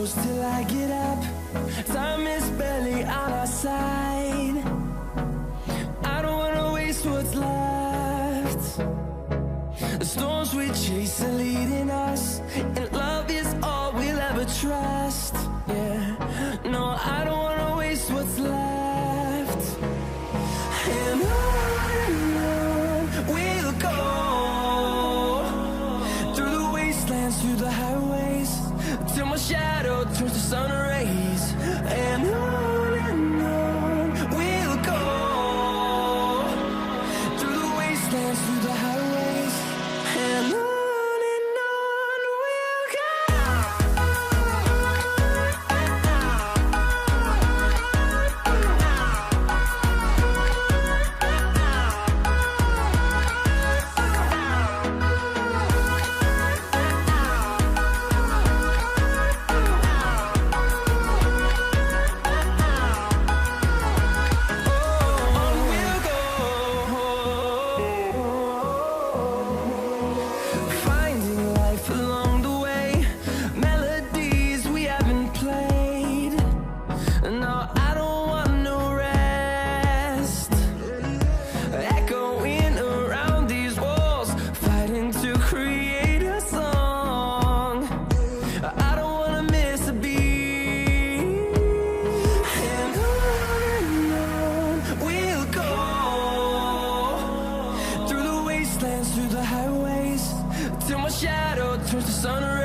close till I get up. Time is barely on our side. I don't wanna waste what's left. The storms we chase are leading us, and love is all we'll ever trust. Yeah, no, I don't wanna waste what's left. And on we'll go, through the wastelands, through the highways, till my shadow turns to sun rays. And on we'll go, through the wastelands, through the highways, and on. Through the highways, till my shadow turns to sun rays.